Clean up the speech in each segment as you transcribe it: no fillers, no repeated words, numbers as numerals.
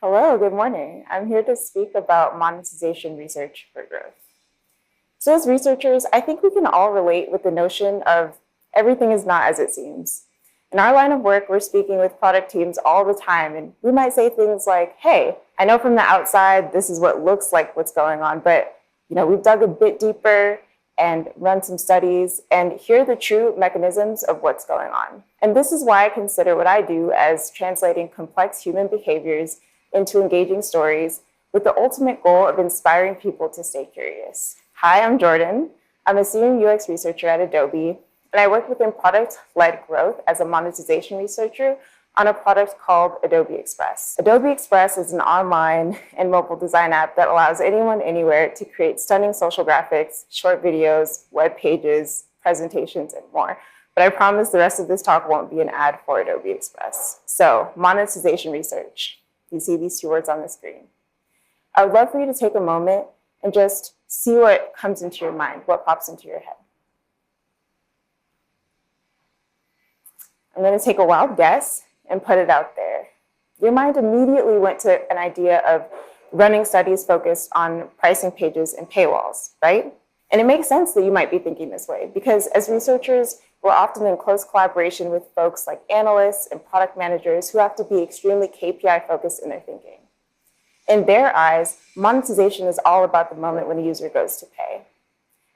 Hello, good morning. I'm here to speak about monetization research for growth. So as researchers, I think we can all relate with the notion of everything is not as it seems. In our line of work, we're speaking with product teams all the time, and we might say things like, hey, I know from the outside this is what looks like what's going on, but we've dug a bit deeper and run some studies, and here are the true mechanisms of what's going on. And this is why I consider what I do as translating complex human behaviors into engaging stories with the ultimate goal of inspiring people to stay curious. Hi, I'm Jordon. I'm a senior UX researcher at Adobe, and I work within product-led growth as a monetization researcher on a product called Adobe Express. Adobe Express is an online and mobile design app that allows anyone anywhere to create stunning social graphics, short videos, web pages, presentations, and more. But I promise the rest of this talk won't be an ad for Adobe Express. So, monetization research. You see these two words on the screen. I would love for you to take a moment and just see what comes into your mind, what pops into your head. I'm going to take a wild guess and put it out there. Your mind immediately went to an idea of running studies focused on pricing pages and paywalls, right? And it makes sense that you might be thinking this way because as researchers, we're often in close collaboration with folks like analysts and product managers who have to be extremely KPI focused in their thinking. In their eyes, monetization is all about the moment when a user goes to pay.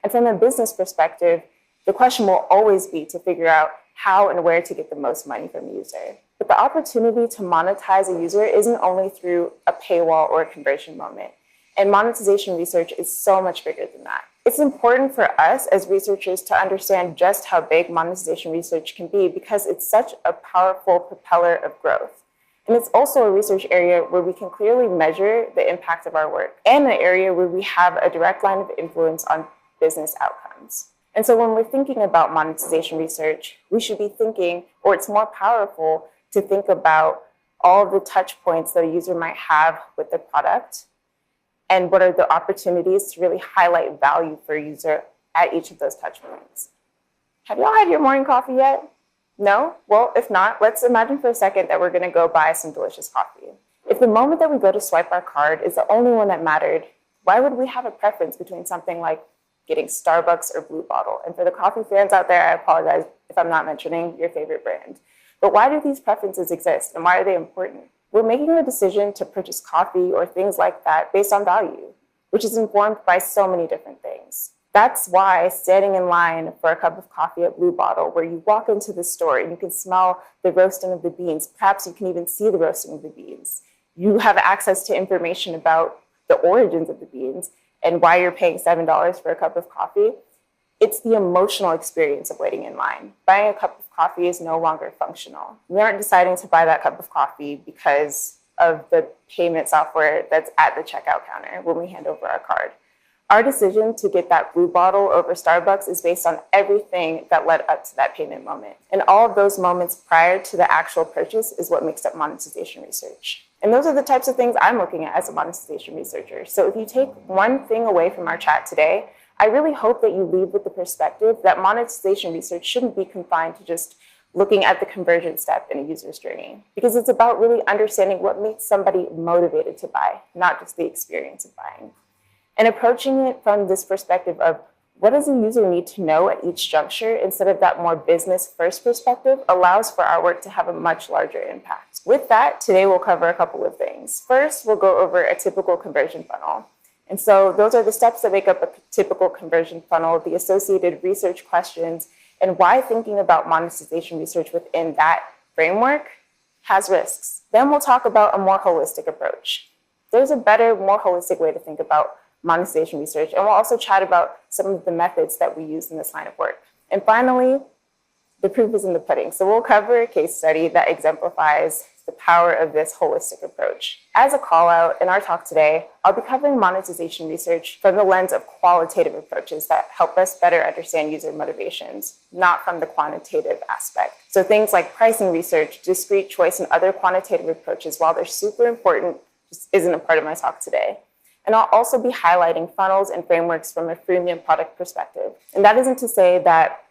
And from a business perspective, the question will always be to figure out how and where to get the most money from a user. But the opportunity to monetize a user isn't only through a paywall or a conversion moment. And monetization research is so much bigger than that. It's important for us as researchers to understand just how big monetization research can be because it's such a powerful propeller of growth. And it's also a research area where we can clearly measure the impact of our work and an area where we have a direct line of influence on business outcomes. And so when we're thinking about monetization research, we should be thinking, or it's more powerful to think about all of the touch points that a user might have with the product and what are the opportunities to really highlight value for a user at each of those touch points. Have y'all had your morning coffee yet? No? Well, if not, let's imagine for a second that we're going to go buy some delicious coffee. If the moment that we go to swipe our card is the only one that mattered, why would we have a preference between something like getting Starbucks or Blue Bottle? And for the coffee fans out there, I apologize if I'm not mentioning your favorite brand. But why do these preferences exist and why are they important? We're making a decision to purchase coffee or things like that based on value, which is informed by so many different things. That's why standing in line for a cup of coffee at Blue Bottle, where you walk into the store and you can smell the roasting of the beans, perhaps you can even see the roasting of the beans. You have access to information about the origins of the beans and why you're paying $7 for a cup of coffee. It's the emotional experience of waiting in line. Buying a cup of coffee is no longer functional. We aren't deciding to buy that cup of coffee because of the payment software that's at the checkout counter when we hand over our card. Our decision to get that Blue Bottle over Starbucks is based on everything that led up to that payment moment. And all of those moments prior to the actual purchase is what makes up monetization research. And those are the types of things I'm looking at as a monetization researcher. So if you take one thing away from our chat today, I really hope that you leave with the perspective that monetization research shouldn't be confined to just looking at the conversion step in a user's journey, because it's about really understanding what makes somebody motivated to buy, not just the experience of buying. And approaching it from this perspective of what does a user need to know at each juncture instead of that more business-first perspective allows for our work to have a much larger impact. With that, today we'll cover a couple of things. First, we'll go over a typical conversion funnel. And so those are the steps that make up a typical conversion funnel, the associated research questions, and why thinking about monetization research within that framework has risks. Then we'll talk about a more holistic approach. There's a better, more holistic way to think about monetization research, and we'll also chat about some of the methods that we use in this line of work. And finally, the proof is in the pudding. So we'll cover a case study that exemplifies the power of this holistic approach. As a call out in our talk today, I'll be covering monetization research from the lens of qualitative approaches that help us better understand user motivations, not from the quantitative aspect. So things like pricing research, discrete choice, and other quantitative approaches, while they're super important, just isn't a part of my talk today. And I'll also be highlighting funnels and frameworks from a freemium product perspective. And that isn't to say that,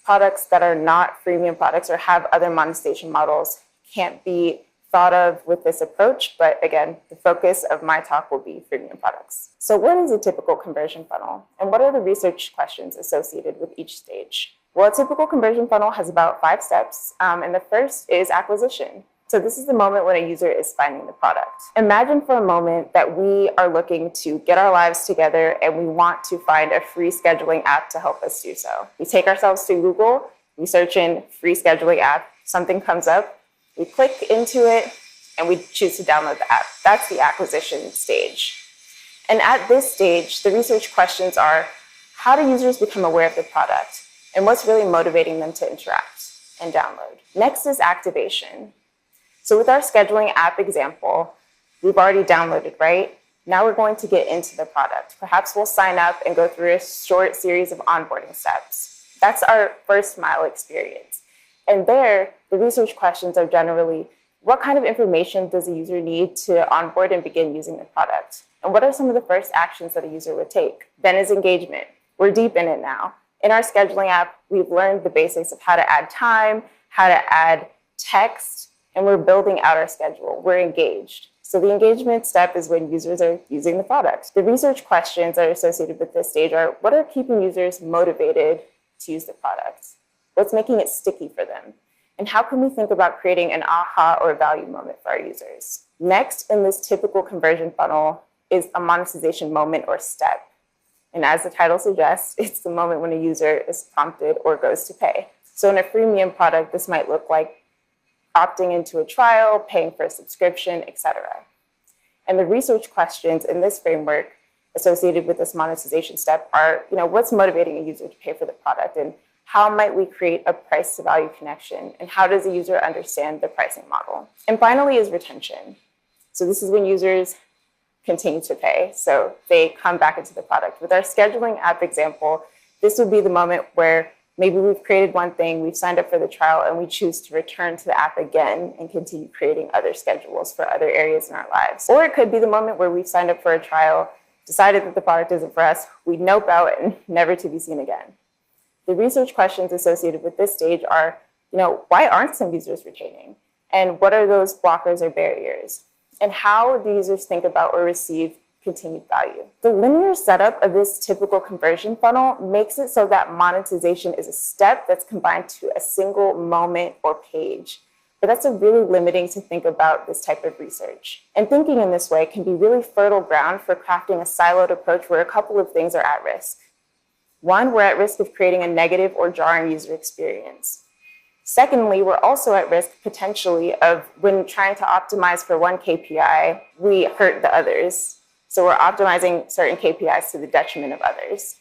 products that are not freemium products or have other monetization models can't be thought of with this approach, but again, the focus of my talk will be freemium products. So what is a typical conversion funnel, and what are the research questions associated with each stage? Well, a typical conversion funnel has about 5 steps, and the first is acquisition. So this is the moment when a user is finding the product. Imagine for a moment that we are looking to get our lives together and we want to find a free scheduling app to help us do so. We take ourselves to Google, we search in free scheduling app, something comes up, we click into it, and we choose to download the app. That's the acquisition stage. And at this stage, the research questions are, how do users become aware of the product? And what's really motivating them to interact and download? Next is activation. So with our scheduling app example, we've already downloaded, right? Now we're going to get into the product. Perhaps we'll sign up and go through a short series of onboarding steps. That's our first mile experience. And there, the research questions are generally, what kind of information does a user need to onboard and begin using the product? And what are some of the first actions that a user would take? Then is engagement. We're deep in it now. In our scheduling app, we've learned the basics of how to add time, how to add text, and we're building out our schedule. We're engaged. So the engagement step is when users are using the product. The research questions that are associated with this stage are, what are keeping users motivated to use the product? What's making it sticky for them? And how can we think about creating an aha or value moment for our users? Next in this typical conversion funnel is a monetization moment or step. And as the title suggests, it's the moment when a user is prompted or goes to pay. So in a freemium product, this might look like opting into a trial, paying for a subscription, etc. And the research questions in this framework associated with this monetization step are, what's motivating a user to pay for the product, and how might we create a price to value connection, and how does a user understand the pricing model? And finally is retention. So this is when users continue to pay, so they come back into the product. With our scheduling app example, this would be the moment where maybe we've created one thing, we've signed up for the trial, and we choose to return to the app again and continue creating other schedules for other areas in our lives. Or it could be the moment where we've signed up for a trial, decided that the product isn't for us, we nope out and never to be seen again. The research questions associated with this stage are, why aren't some users retaining? And what are those blockers or barriers? And how do users think about or receive continued value? The linear setup of this typical conversion funnel makes it so that monetization is a step that's combined to a single moment or page. But that's a really limiting to think about this type of research. And thinking in this way can be really fertile ground for crafting a siloed approach where a couple of things are at risk. One, we're at risk of creating a negative or jarring user experience. Secondly, we're also at risk potentially of when trying to optimize for one KPI, we hurt the others. So we're optimizing certain KPIs to the detriment of others.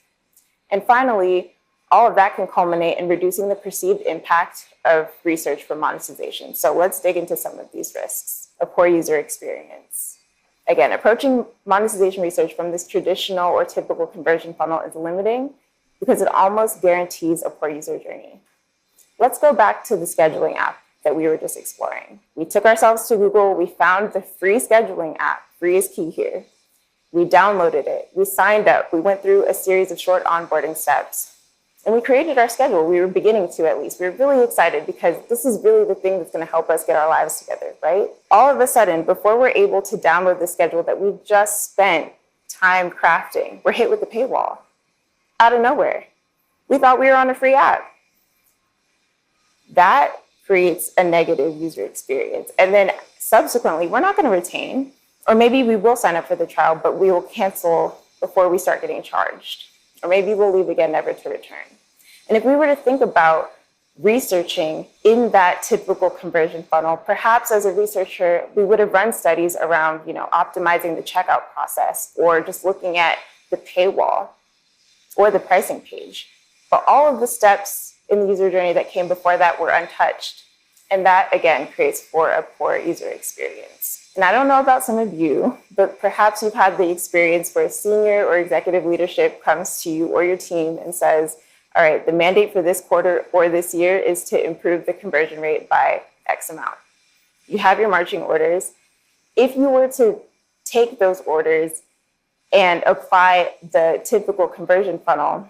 And finally, all of that can culminate in reducing the perceived impact of research for monetization. So let's dig into some of these risks. A poor user experience. Again, approaching monetization research from this traditional or typical conversion funnel is limiting because it almost guarantees a poor user journey. Let's go back to the scheduling app that we were just exploring. We took ourselves to Google, we found the free scheduling app, free is key here. We downloaded it, we signed up, we went through a series of short onboarding steps, and we created our schedule. We were beginning to, at least. We were really excited because this is really the thing that's gonna help us get our lives together, right? All of a sudden, before we're able to download the schedule that we just spent time crafting, we're hit with the paywall. Out of nowhere. We thought we were on a free app. That creates a negative user experience. And then subsequently, we're not gonna retain, or maybe we will sign up for the trial, but we will cancel before we start getting charged. Or maybe we'll leave again, never to return. And if we were to think about researching in that typical conversion funnel, perhaps as a researcher, we would have run studies around, optimizing the checkout process, or just looking at the paywall or the pricing page. But all of the steps in the user journey that came before that were untouched. And that, again, creates a poor user experience. And I don't know about some of you, but perhaps you've had the experience where senior or executive leadership comes to you or your team and says, all right, the mandate for this quarter or this year is to improve the conversion rate by X amount. You have your marching orders. If you were to take those orders and apply the typical conversion funnel,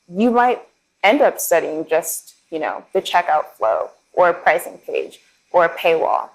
you might end up studying just the checkout flow or a pricing page or a paywall.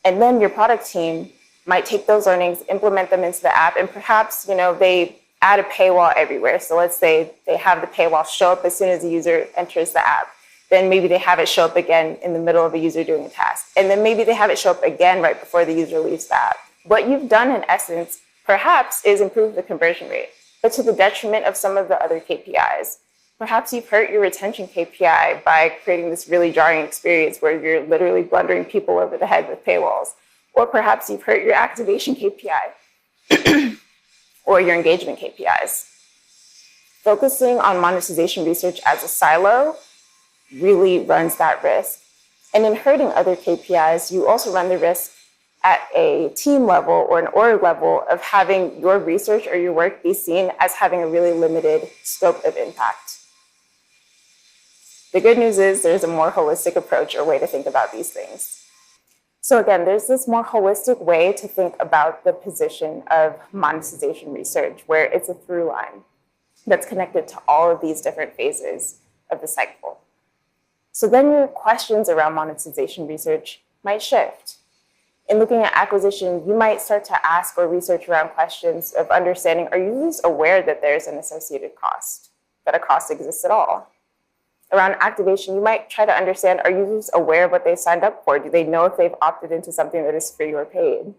And then your product team might take those learnings, implement them into the app, and perhaps, they add a paywall everywhere. So let's say they have the paywall show up as soon as the user enters the app. Then maybe they have it show up again in the middle of a user doing a task. And then maybe they have it show up again right before the user leaves the app. What you've done in essence, perhaps, is improve the conversion rate, but to the detriment of some of the other KPIs. Perhaps you've hurt your retention KPI by creating this really jarring experience where you're literally blundering people over the head with paywalls. Or perhaps you've hurt your activation KPI or your engagement KPIs. Focusing on monetization research as a silo really runs that risk. And in hurting other KPIs, you also run the risk at a team level or an org level of having your research or your work be seen as having a really limited scope of impact. The good news is there's a more holistic approach or way to think about these things. So again, there's this more holistic way to think about the position of monetization research, where it's a through line that's connected to all of these different phases of the cycle. So then your questions around monetization research might shift. In looking at acquisition, you might start to ask or research around questions of understanding, are users aware that there's an associated cost, that a cost exists at all? Around activation, you might try to understand, are users aware of what they signed up for? Do they know if they've opted into something that is free or paid?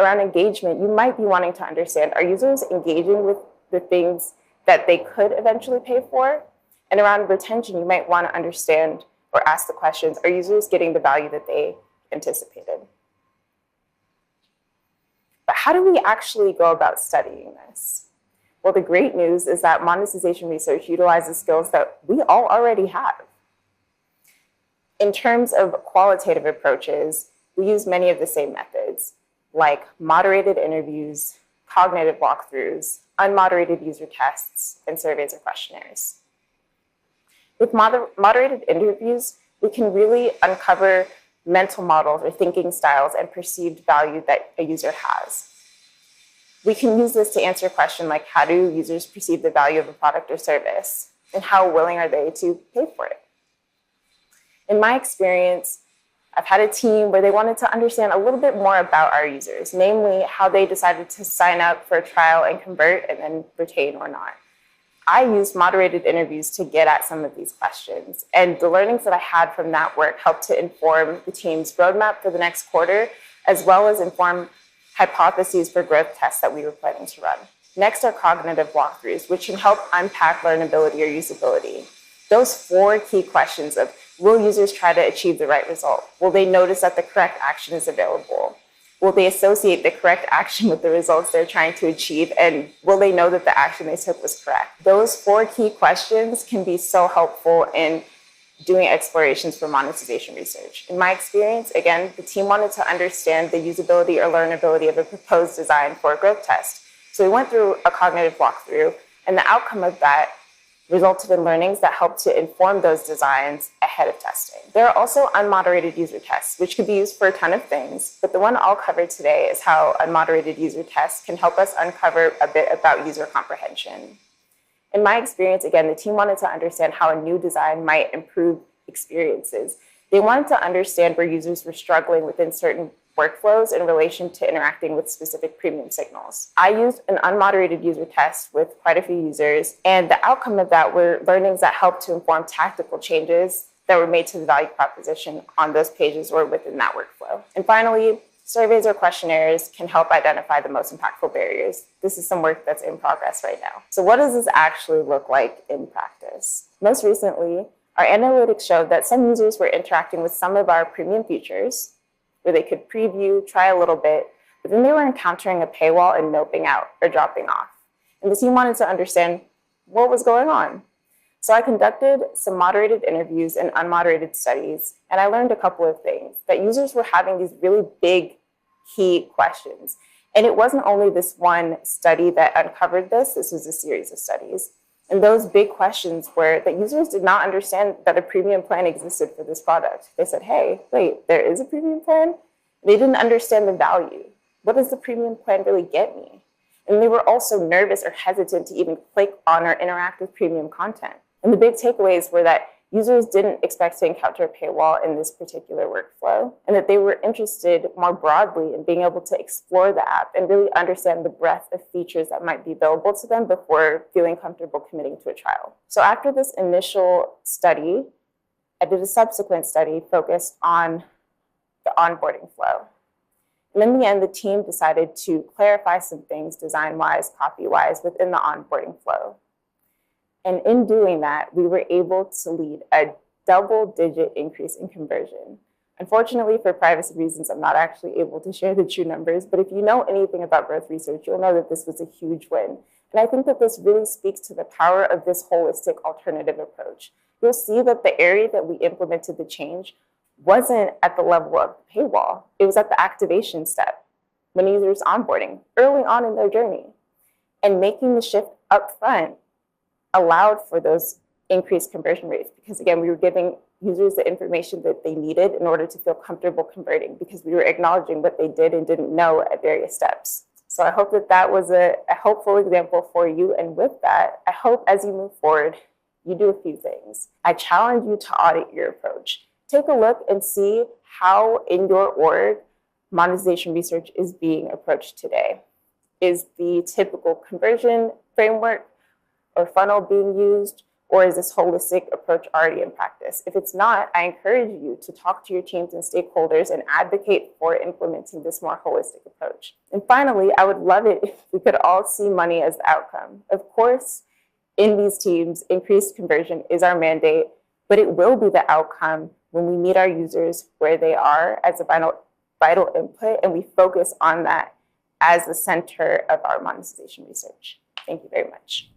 Around engagement, you might be wanting to understand, are users engaging with the things that they could eventually pay for? And around retention, you might want to understand or ask the questions, are users getting the value that they anticipated? But how do we actually go about studying this? Well, the great news is that monetization research utilizes skills that we all already have. In terms of qualitative approaches, we use many of the same methods, like moderated interviews, cognitive walkthroughs, unmoderated user tests, and surveys or questionnaires. With moderated interviews, we can really uncover mental models or thinking styles and perceived value that a user has. We can use this to answer a question like, how do users perceive the value of a product or service? And how willing are they to pay for it? In my experience, I've had a team where they wanted to understand a little bit more about our users, namely how they decided to sign up for a trial and convert and then retain or not. I used moderated interviews to get at some of these questions. And the learnings that I had from that work helped to inform the team's roadmap for the next quarter, as well as inform hypotheses for growth tests that we were planning to run. Next are cognitive walkthroughs, which can help unpack learnability or usability. Those 4 key questions of, will users try to achieve the right result? Will they notice that the correct action is available? Will they associate the correct action with the results they're trying to achieve? And will they know that the action they took was correct? Those 4 key questions can be so helpful in doing explorations for monetization research. In my experience, again, the team wanted to understand the usability or learnability of a proposed design for a growth test. So we went through a cognitive walkthrough, and the outcome of that resulted in learnings that helped to inform those designs ahead of testing. There are also unmoderated user tests, which could be used for a ton of things, but the one I'll cover today is how unmoderated user tests can help us uncover a bit about user comprehension. In my experience, again, the team wanted to understand how a new design might improve experiences. They wanted to understand where users were struggling within certain workflows in relation to interacting with specific premium signals. I used an unmoderated user test with quite a few users, and the outcome of that were learnings that helped to inform tactical changes that were made to the value proposition on those pages or within that workflow. And finally, surveys or questionnaires can help identify the most impactful barriers. This is some work that's in progress right now. So what does this actually look like in practice? Most recently, our analytics showed that some users were interacting with some of our premium features where they could preview, try a little bit, but then they were encountering a paywall and noping out or dropping off. And the team wanted to understand what was going on. So I conducted some moderated interviews and unmoderated studies, and I learned a couple of things, that users were having these really big key questions. And it wasn't only this one study that uncovered this was a series of studies. And those big questions were that users did not understand that a premium plan existed for this product. They said, hey, wait, there is a premium plan? They didn't understand the value. What does the premium plan really get me? And they were also nervous or hesitant to even click on or interact with premium content. And the big takeaways were that users didn't expect to encounter a paywall in this particular workflow, and that they were interested more broadly in being able to explore the app and really understand the breadth of features that might be available to them before feeling comfortable committing to a trial. So after this initial study, I did a subsequent study focused on the onboarding flow. And in the end, the team decided to clarify some things design-wise, copy-wise within the onboarding flow. And in doing that, we were able to lead a double-digit increase in conversion. Unfortunately, for privacy reasons, I'm not actually able to share the true numbers, but if you know anything about growth research, you'll know that this was a huge win. And I think that this really speaks to the power of this holistic alternative approach. You'll see that the area that we implemented the change wasn't at the level of the paywall. It was at the activation step, when users onboarding, early on in their journey. And making the shift up front allowed for those increased conversion rates because, again, we were giving users the information that they needed in order to feel comfortable converting because we were acknowledging what they did and didn't know at various steps. So I hope that that was a helpful example for you. And with that, I hope as you move forward, you do a few things. I challenge you to audit your approach. Take a look and see how in your org monetization research is being approached today. Is the typical conversion framework or funnel being used, or is this holistic approach already in practice? If it's not, I encourage you to talk to your teams and stakeholders and advocate for implementing this more holistic approach. And finally, I would love it if we could all see money as the outcome. Of course, in these teams, increased conversion is our mandate, but it will be the outcome when we meet our users where they are as a vital input, and we focus on that as the center of our monetization research. Thank you very much.